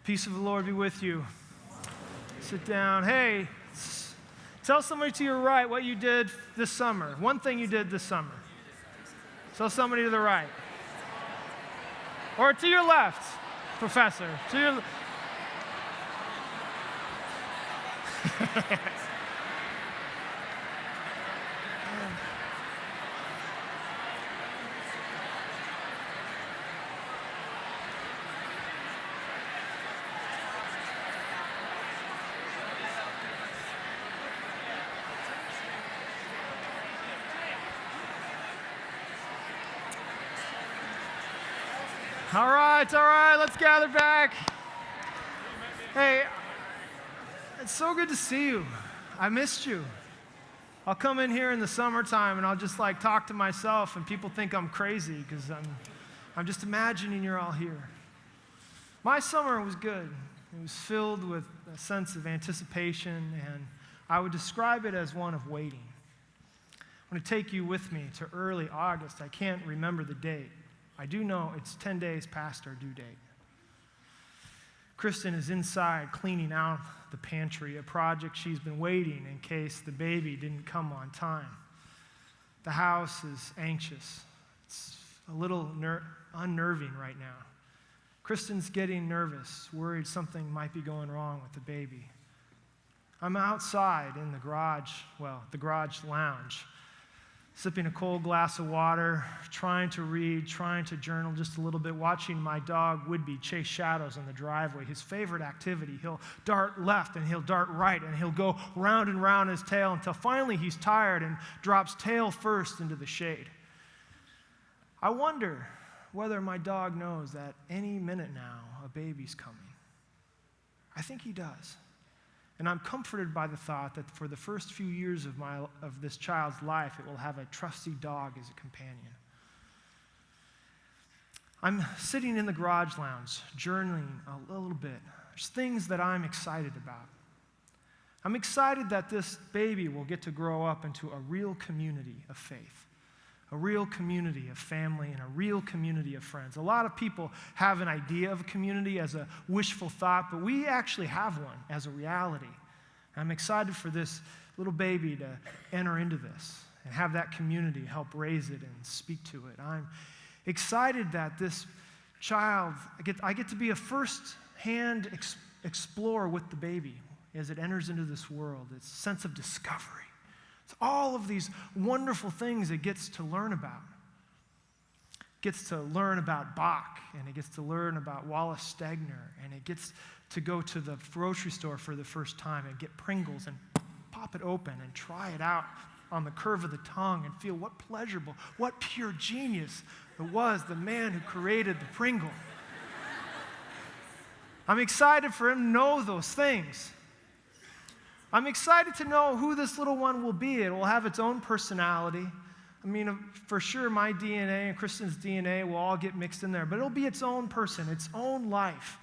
Peace of the Lord be with you. Sit down. Hey, tell somebody to your right what you did this summer. One thing you did this summer. Tell somebody to the right. Or to your left, Professor. To your All right, let's gather back. Hey, it's so good to see you. I missed you. I'll come in here in the summertime and I'll just talk to myself and people think I'm crazy because I'm just imagining you're all here. My summer was good. It was filled with a sense of anticipation, and I would describe it as one of waiting. I'm going to take you with me to early August. I can't remember the date. I do know it's 10 days past our due date. Kristen is inside cleaning out the pantry, a project she's been waiting in case the baby didn't come on time. The house is anxious. It's a little unnerving right now. Kristen's getting nervous, worried something might be going wrong with the baby. I'm outside in the garage lounge, sipping a cold glass of water, trying to read, trying to journal just a little bit, watching my dog Woodby chase shadows on the driveway. His favorite activity. He'll dart left and he'll dart right and he'll go round and round his tail until finally he's tired and drops tail first into the shade. I wonder whether my dog knows that any minute now a baby's coming. I think he does. And I'm comforted by the thought that for the first few years of this child's life, it will have a trusty dog as a companion. I'm sitting in the garage lounge, journaling a little bit. There's things that I'm excited about. I'm excited that this baby will get to grow up into a real community of faith, a real community of family, and a real community of friends. A lot of people have an idea of a community as a wishful thought, but we actually have one as a reality. I'm excited for this little baby to enter into this and have that community help raise it and speak to it. I'm excited that this child, I get to be a first-hand explorer with the baby as it enters into this world. It's a sense of discovery. It's all of these wonderful things it gets to learn about. It gets to learn about Bach, and it gets to learn about Wallace Stegner, and it gets to go to the grocery store for the first time and get Pringles and pop it open and try it out on the curve of the tongue and feel what pleasurable, what pure genius it was, the man who created the Pringle. I'm excited for him to know those things. I'm excited to know who this little one will be. It will have its own personality. I mean, for sure, my DNA and Kristen's DNA will all get mixed in there, but it'll be its own person, its own life.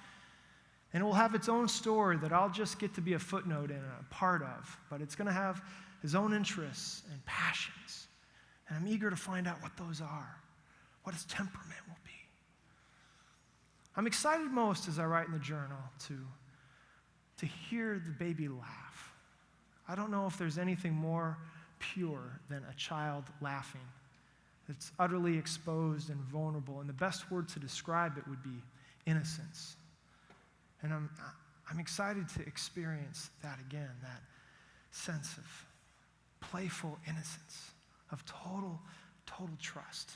And it will have its own story that I'll just get to be a footnote in, a part of. But it's going to have his own interests and passions. And I'm eager to find out what those are, what his temperament will be. I'm excited most as I write in the journal to hear the baby laugh. I don't know if there's anything more pure than a child laughing. It's utterly exposed and vulnerable, and the best word to describe it would be innocence. And I'm excited to experience that again, that sense of playful innocence, of total trust.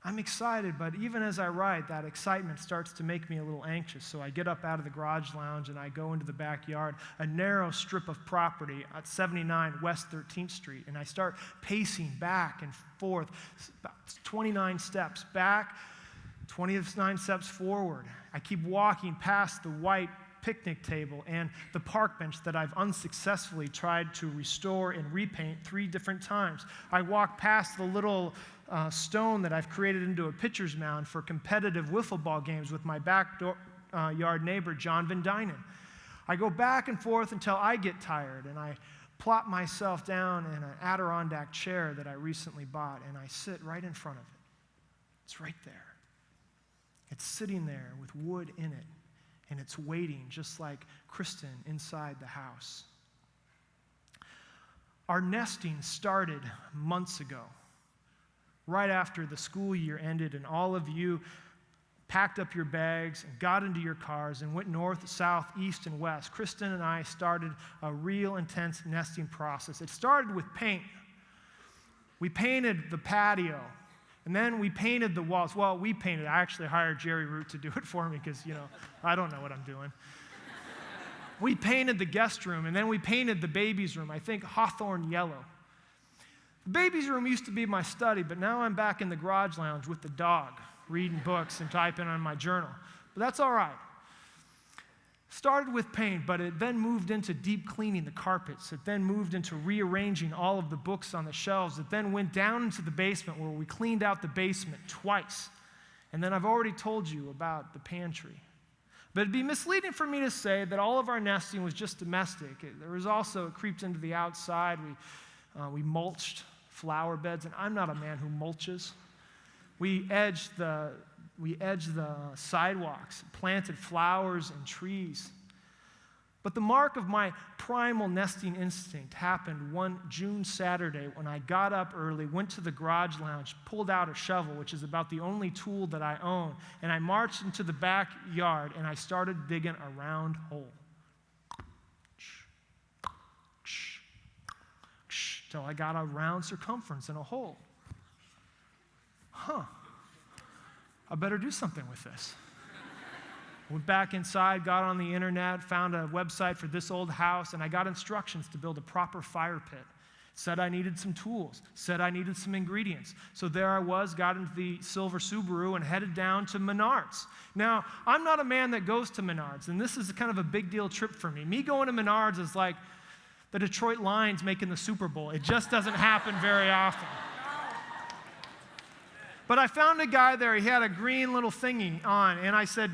I'm excited, but even as I write, that excitement starts to make me a little anxious. So I get up out of the garage lounge and I go into the backyard, a narrow strip of property at 79 West 13th Street, and I start pacing back and forth, about 29 steps back, 29 steps forward. I keep walking past the white picnic table and the park bench that I've unsuccessfully tried to restore and repaint 3 different times. I walk past the little stone that I've created into a pitcher's mound for competitive wiffle ball games with my backyard neighbor, John Van Dynen. I go back and forth until I get tired, and I plop myself down in an Adirondack chair that I recently bought, and I sit right in front of it. It's right there. It's sitting there with wood in it, and it's waiting, just like Kristen inside the house. Our nesting started months ago, right after the school year ended, and all of you packed up your bags and got into your cars and went north, south, east, and west. Kristen and I started a real intense nesting process. It started with paint. We painted the patio, and then we painted the walls. Well, we painted. I actually hired Jerry Root to do it for me because, I don't know what I'm doing. We painted the guest room, and then we painted the baby's room, I think hawthorn yellow. The baby's room used to be my study, but now I'm back in the garage lounge with the dog, reading books and typing on my journal. But that's all right. Started with paint, but it then moved into deep cleaning the carpets. It then moved into rearranging all of the books on the shelves. It then went down into the basement where we cleaned out the basement twice. And then I've already told you about the pantry. But it'd be misleading for me to say that all of our nesting was just domestic. It creeped into the outside. We mulched flower beds, and I'm not a man who mulches. We edged the sidewalks, planted flowers and trees. But the mark of my primal nesting instinct happened one June Saturday when I got up early, went to the garage lounge, pulled out a shovel, which is about the only tool that I own, and I marched into the backyard and I started digging a round hole. Till I got a round circumference in a hole. I better do something with this. Went back inside, got on the internet, found a website for this old house, and I got instructions to build a proper fire pit. Said I needed some tools, said I needed some ingredients. So there I was, got into the silver Subaru and headed down to Menards. Now, I'm not a man that goes to Menards, and this is kind of a big deal trip for me. Me going to Menards is like the Detroit Lions making the Super Bowl. It just doesn't happen very often. But I found a guy there. He had a green little thingy on, and I said,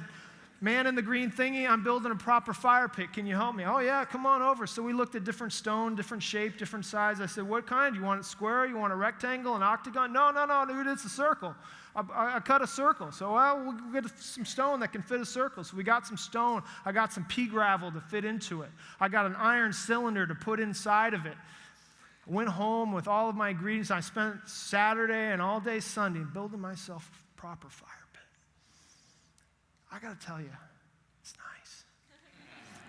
"Man in the green thingy, I'm building a proper fire pit. Can you help me?" "Oh, yeah, come on over." So we looked at different stone, different shape, different size. I said, "What kind? You want it square? You want a rectangle, an octagon?" No, dude, it's a circle. I cut a circle. So, we'll get some stone that can fit a circle. So we got some stone. I got some pea gravel to fit into it. I got an iron cylinder to put inside of it. Went home with all of my ingredients. I spent Saturday and all day Sunday building myself a proper fire pit. I got to tell you, it's nice.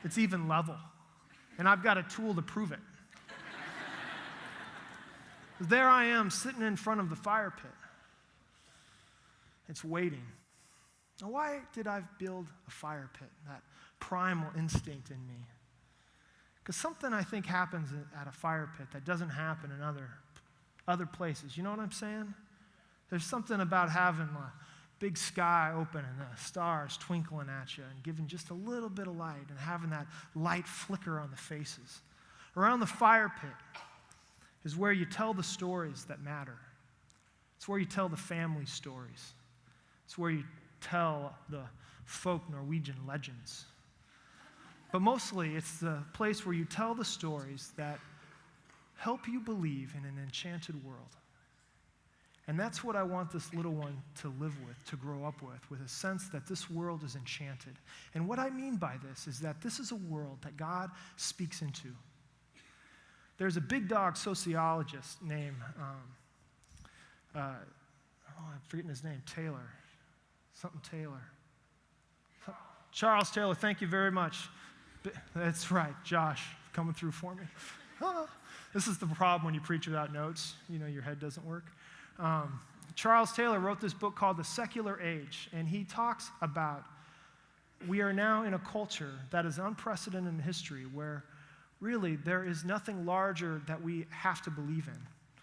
It's even level. And I've got a tool to prove it. There I am sitting in front of the fire pit. It's waiting. Now, why did I build a fire pit? That primal instinct in me. Because something I think happens at a fire pit that doesn't happen in other places. You know what I'm saying? There's something about having a big sky open and the stars twinkling at you and giving just a little bit of light and having that light flicker on the faces. Around the fire pit is where you tell the stories that matter. It's where you tell the family stories. It's where you tell the folk Norwegian legends. But mostly, it's the place where you tell the stories that help you believe in an enchanted world. And that's what I want this little one to live with, to grow up with a sense that this world is enchanted. And what I mean by this is that this is a world that God speaks into. There's a big dog sociologist named, I'm forgetting his name, Taylor. Charles Taylor, thank you very much. That's right, Josh, coming through for me. This is the problem when you preach without notes. Your head doesn't work. Charles Taylor wrote this book called The Secular Age, and he talks about we are now in a culture that is unprecedented in history where really there is nothing larger that we have to believe in.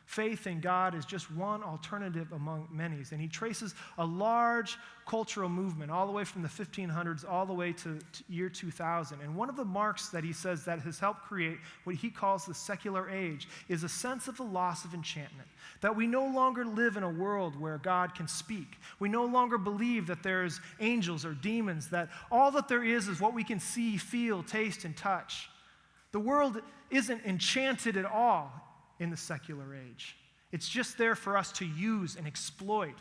Faith in God is just one alternative among many. And he traces a large cultural movement all the way from the 1500s all the way to year 2000. And one of the marks that he says that has helped create what he calls the secular age is a sense of the loss of enchantment. That we no longer live in a world where God can speak. We no longer believe that there's angels or demons, that all that there is what we can see, feel, taste, and touch. The world isn't enchanted at all in the secular age. It's just there for us to use and exploit.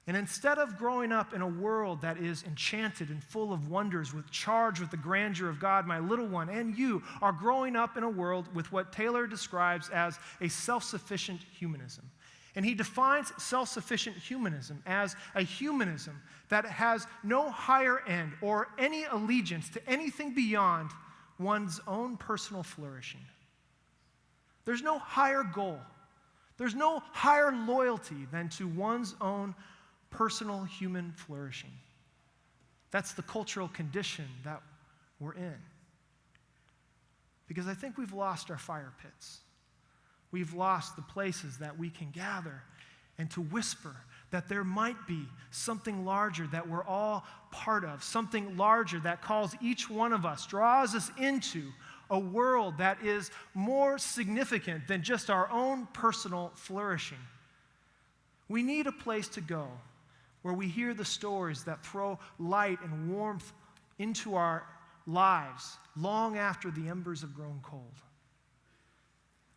And instead of growing up in a world that is enchanted and full of wonders, charged with the grandeur of God, my little one and you are growing up in a world with what Taylor describes as a self-sufficient humanism. And he defines self-sufficient humanism as a humanism that has no higher end or any allegiance to anything beyond one's own personal flourishing. There's no higher goal. There's no higher loyalty than to one's own personal human flourishing. That's the cultural condition that we're in. Because I think we've lost our fire pits. We've lost the places that we can gather and to whisper that there might be something larger that we're all part of, something larger that calls each one of us, draws us into a world that is more significant than just our own personal flourishing. We need a place to go where we hear the stories that throw light and warmth into our lives long after the embers have grown cold.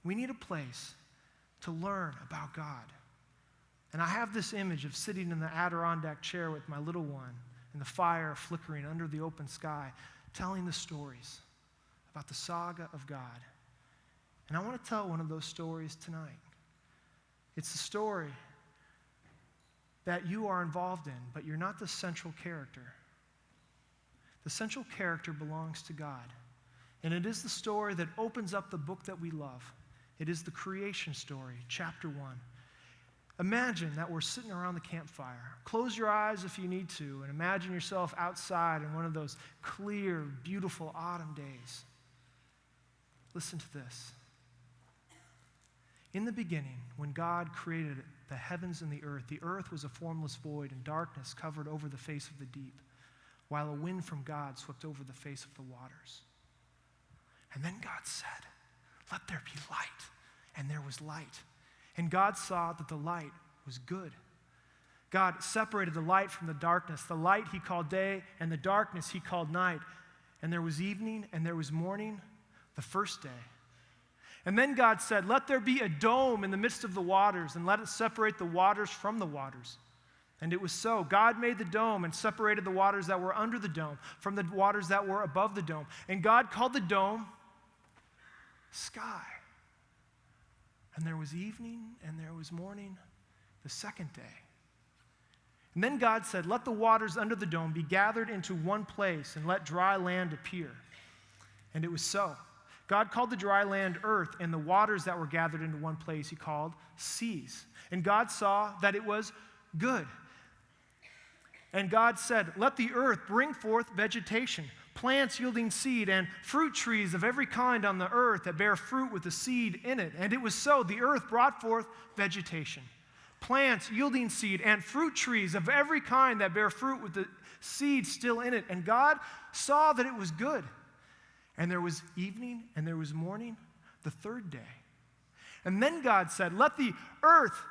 We need a place to learn about God. And I have this image of sitting in the Adirondack chair with my little one and the fire flickering under the open sky, telling the stories about the saga of God. And I want to tell one of those stories tonight. It's the story that you are involved in, but you're not the central character. The central character belongs to God. And it is the story that opens up the book that we love. It is the creation story, chapter 1. Imagine that we're sitting around the campfire. Close your eyes if you need to, and imagine yourself outside in one of those clear, beautiful autumn days. Listen to this. In the beginning, when God created the heavens and the earth was a formless void, and darkness covered over the face of the deep, while a wind from God swept over the face of the waters. And then God said, "Let there be light," and there was light. And God saw that the light was good. God separated the light from the darkness. The light he called day, and the darkness he called night. And there was evening, and there was morning, the first day. And then God said, "Let there be a dome in the midst of the waters, and let it separate the waters from the waters." And it was so. God made the dome and separated the waters that were under the dome from the waters that were above the dome. And God called the dome sky. And there was evening and there was morning the second day. And then God said, "Let the waters under the dome be gathered into one place, and let dry land appear." And it was so. God called the dry land earth, and the waters that were gathered into one place he called seas. And God saw that it was good. And God said, "Let the earth bring forth vegetation, plants yielding seed, and fruit trees of every kind on the earth that bear fruit with the seed in it." And it was so. The earth brought forth vegetation, plants yielding seed, and fruit trees of every kind that bear fruit with the seed still in it. And God saw that it was good. And there was evening and there was morning, the third day. And then God said, "Let the earth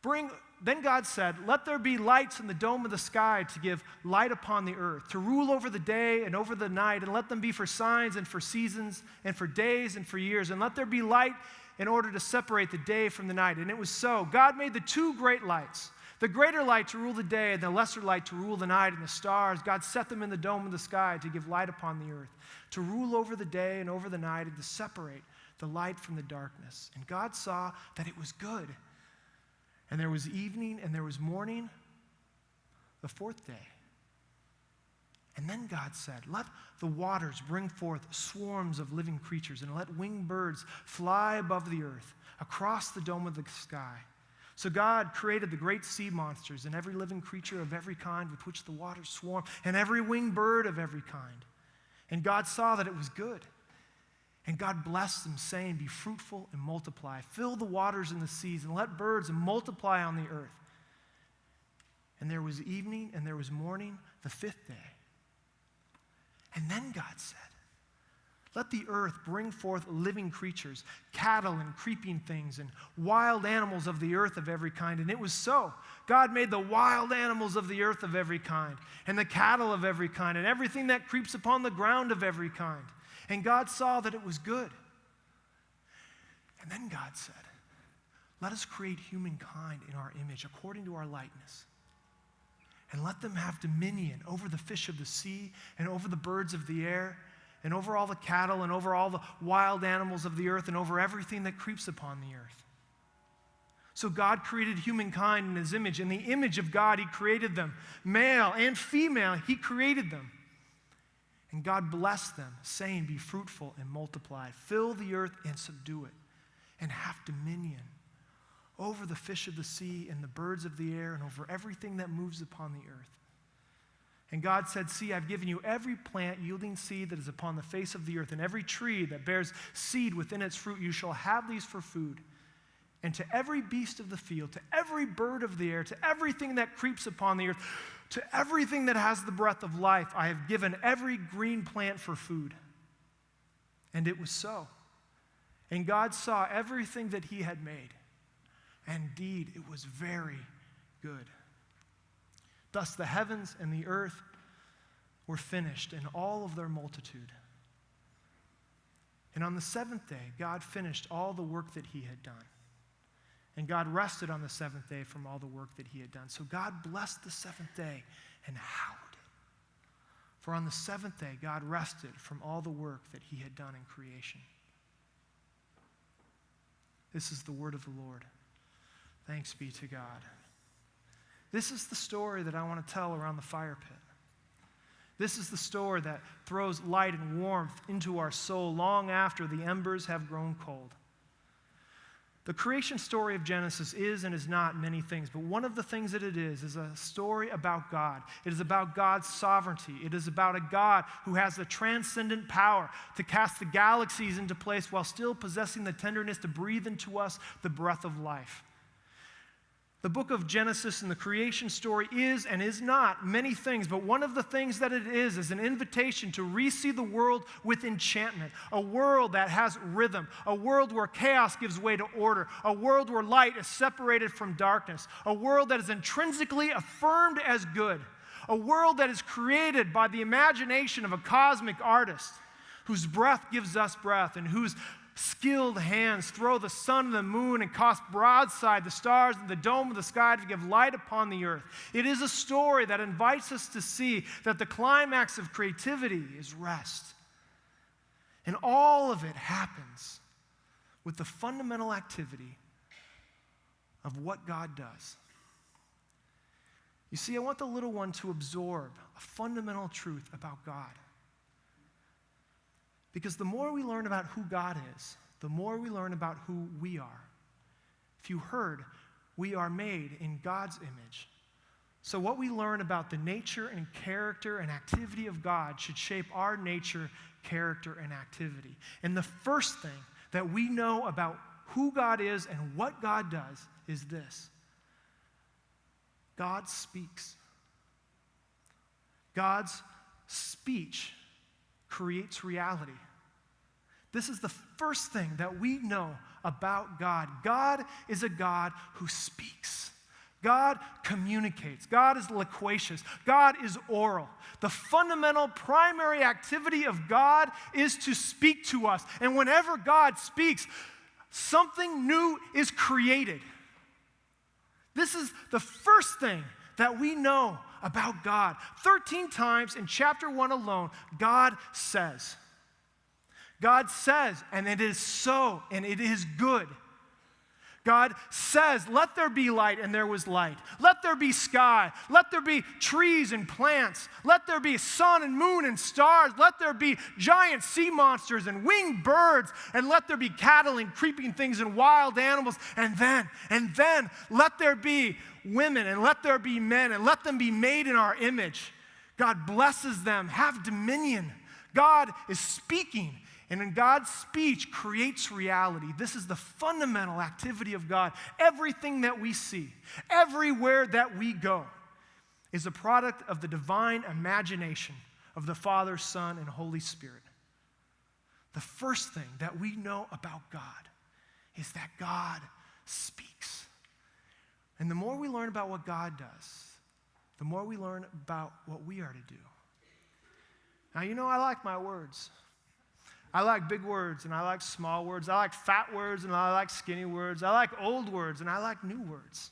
bring..." Then God said, "Let there be lights in the dome of the sky to give light upon the earth, to rule over the day and over the night, and let them be for signs and for seasons and for days and for years. And let there be light in order to separate the day from the night." And it was so. God made the two great lights, the greater light to rule the day and the lesser light to rule the night, and the stars. God set them in the dome of the sky to give light upon the earth, to rule over the day and over the night, and to separate the light from the darkness. And God saw that it was good. And there was evening and there was morning, the fourth day. And then God said, "Let the waters bring forth swarms of living creatures, and let winged birds fly above the earth, across the dome of the sky." So God created the great sea monsters and every living creature of every kind with which the waters swarm, and every winged bird of every kind. And God saw that it was good. And God blessed them, saying, "Be fruitful and multiply. Fill the waters and the seas, and let birds multiply on the earth." And there was evening and there was morning, the fifth day. And then God said, "Let the earth bring forth living creatures, cattle and creeping things, and wild animals of the earth of every kind." And it was so. God made the wild animals of the earth of every kind, and the cattle of every kind, and everything that creeps upon the ground of every kind. And God saw that it was good. And then God said, Let us create humankind in our image, according to our likeness. And let them have dominion over the fish of the sea and over the birds of the air and over all the cattle and over all the wild animals of the earth and over everything that creeps upon the earth. So God created humankind in his image. In the image of God, he created them. Male and female, he created them. And God blessed them, saying, be fruitful and multiply. Fill the earth and subdue it, and have dominion over the fish of the sea and the birds of the air and over everything that moves upon the earth. And God said, see, I've given you every plant yielding seed that is upon the face of the earth, and every tree that bears seed within its fruit. You shall have these for food. And to every beast of the field, to every bird of the air, to everything that creeps upon the earth, to everything that has the breath of life, I have given every green plant for food. And it was so. And God saw everything that he had made. And indeed, it was very good. Thus the heavens and the earth were finished, and all of their multitude. And on the seventh day, God finished all the work that he had done. And God rested on the seventh day from all the work that he had done. So God blessed the seventh day and hallowed it. For on the seventh day, God rested from all the work that he had done in creation. This is the word of the Lord. Thanks be to God. This is the story that I want to tell around the fire pit. This is the story that throws light and warmth into our soul long after the embers have grown cold. The creation story of Genesis is and is not many things, but one of the things that it is a story about God. It is about God's sovereignty. It is about a God who has the transcendent power to cast the galaxies into place while still possessing the tenderness to breathe into us the breath of life. The book of Genesis and the creation story is and is not many things, but one of the things that it is an invitation to re-see the world with enchantment, a world that has rhythm, a world where chaos gives way to order, a world where light is separated from darkness, a world that is intrinsically affirmed as good, a world that is created by the imagination of a cosmic artist whose breath gives us breath and whose skilled hands throw the sun and the moon and cast broadside the stars and the dome of the sky to give light upon the earth. It is a story that invites us to see that the climax of creativity is rest. And all of it happens with the fundamental activity of what God does. You see, I want the little one to absorb a fundamental truth about God. Because the more we learn about who God is, the more we learn about who we are. If you heard, we are made in God's image. So what we learn about the nature and character and activity of God should shape our nature, character, and activity. And the first thing that we know about who God is and what God does is this: God speaks. God's speech creates reality. This is the first thing that we know about God. God is a God who speaks. God communicates. God is loquacious. God is oral. The fundamental primary activity of God is to speak to us. And whenever God speaks, something new is created. This is the first thing that we know about God. 13 times in chapter 1 alone, God says. God says, and it is so, and it is good. God says, let there be light, and there was light. Let there be sky. Let there be trees and plants. Let there be sun and moon and stars. Let there be giant sea monsters and winged birds. And let there be cattle and creeping things and wild animals. And then, let there be women, and let there be men, and let them be made in our image. God blesses them. Have dominion. God is speaking. And in God's speech creates reality. This is the fundamental activity of God. Everything that we see, everywhere that we go, is a product of the divine imagination of the Father, Son, and Holy Spirit. The first thing that we know about God is that God speaks. And the more we learn about what God does, the more we learn about what we are to do. Now, I like my words. I like big words and I like small words. I like fat words and I like skinny words. I like old words and I like new words.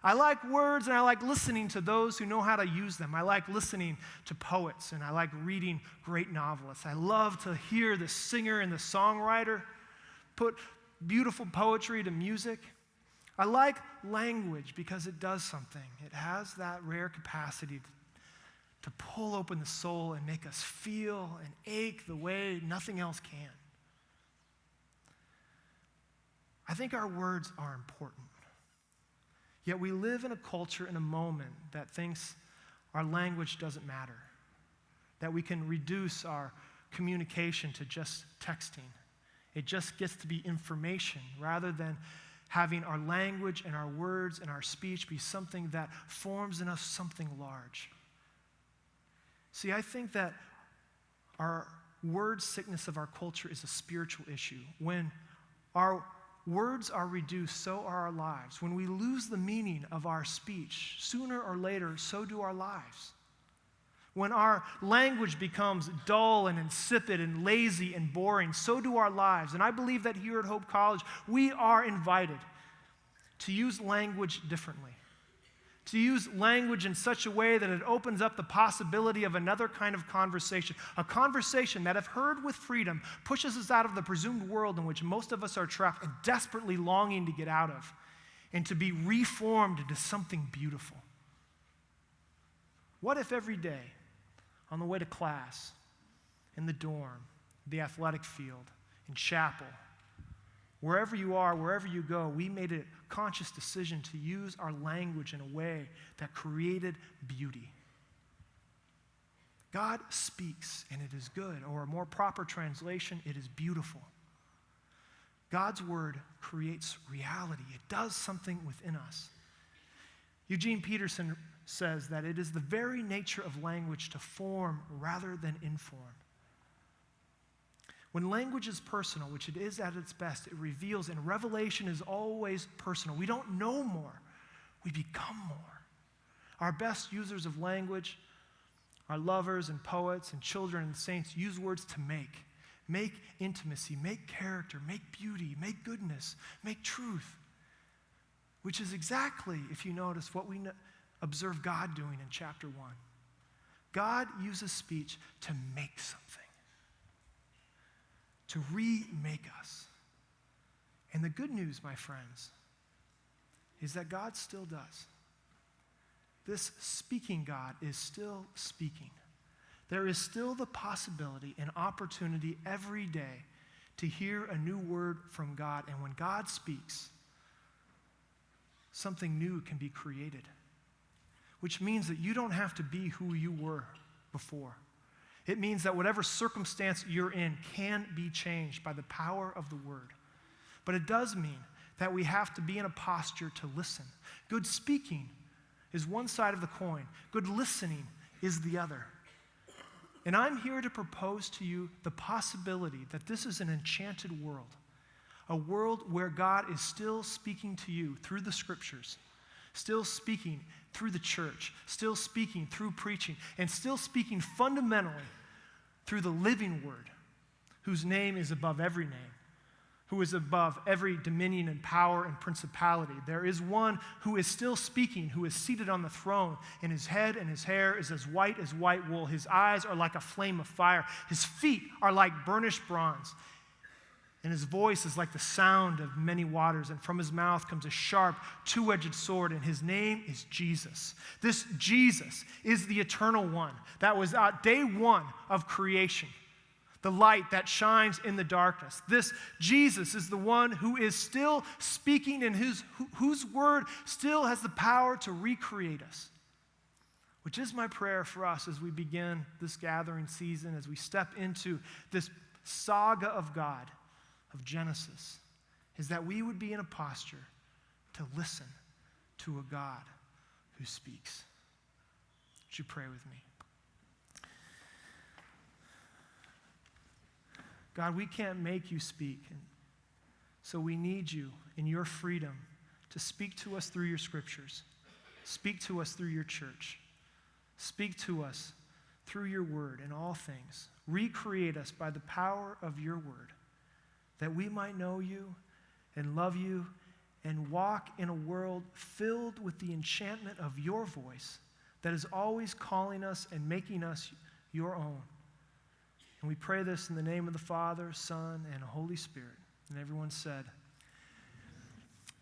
I like words and I like listening to those who know how to use them. I like listening to poets and I like reading great novelists. I love to hear the singer and the songwriter put beautiful poetry to music. I like language because it does something. It has that rare capacity to pull open the soul and make us feel and ache the way nothing else can. I think our words are important. Yet we live in a culture, in a moment, that thinks our language doesn't matter, that we can reduce our communication to just texting. It just gets to be information rather than having our language and our words and our speech be something that forms in us something large. See, I think that our word sickness of our culture is a spiritual issue. When our words are reduced, so are our lives. When we lose the meaning of our speech, sooner or later, so do our lives. When our language becomes dull and insipid and lazy and boring, so do our lives. And I believe that here at Hope College, we are invited to use language differently, to use language in such a way that it opens up the possibility of another kind of conversation, a conversation that, if heard with freedom, pushes us out of the presumed world in which most of us are trapped and desperately longing to get out of, and to be reformed into something beautiful. What if every day, on the way to class, in the dorm, the athletic field, in chapel, wherever you are, wherever you go, we made a conscious decision to use our language in a way that created beauty? God speaks, and it is good, or a more proper translation, it is beautiful. God's word creates reality. It does something within us. Eugene Peterson says that it is the very nature of language to form rather than inform. When language is personal, which it is at its best, it reveals, and revelation is always personal. We don't know more, we become more. Our best users of language, our lovers and poets and children and saints, use words to make intimacy, make character, make beauty, make goodness, make truth, which is exactly, if you notice, what we observe God doing in chapter 1. God uses speech to make something, to remake us. And the good news, my friends, is that God still does. This speaking God is still speaking. There is still the possibility and opportunity every day to hear a new word from God. And when God speaks, something new can be created, which means that you don't have to be who you were before. It means that whatever circumstance you're in can be changed by the power of the word. But it does mean that we have to be in a posture to listen. Good speaking is one side of the coin. Good listening is the other. And I'm here to propose to you the possibility that this is an enchanted world, a world where God is still speaking to you through the scriptures, still speaking through the church, still speaking through preaching, and still speaking fundamentally through the living word, whose name is above every name, who is above every dominion and power and principality. There is one who is still speaking, who is seated on the throne, and his head and his hair is as white wool. His eyes are like a flame of fire. His feet are like burnished bronze. And his voice is like the sound of many waters, and from his mouth comes a sharp, two-edged sword, and his name is Jesus. This Jesus is the eternal one that was at day one of creation, the light that shines in the darkness. This Jesus is the one who is still speaking and whose word still has the power to recreate us, which is my prayer for us as we begin this gathering season, as we step into this saga of God, of Genesis, is that we would be in a posture to listen to a God who speaks. Would you pray with me? God, we can't make you speak, and so we need you in your freedom to speak to us through your scriptures, speak to us through your church, speak to us through your word in all things. Recreate us by the power of your word, that we might know you and love you and walk in a world filled with the enchantment of your voice that is always calling us and making us your own. And we pray this in the name of the Father, Son, and Holy Spirit. And everyone said,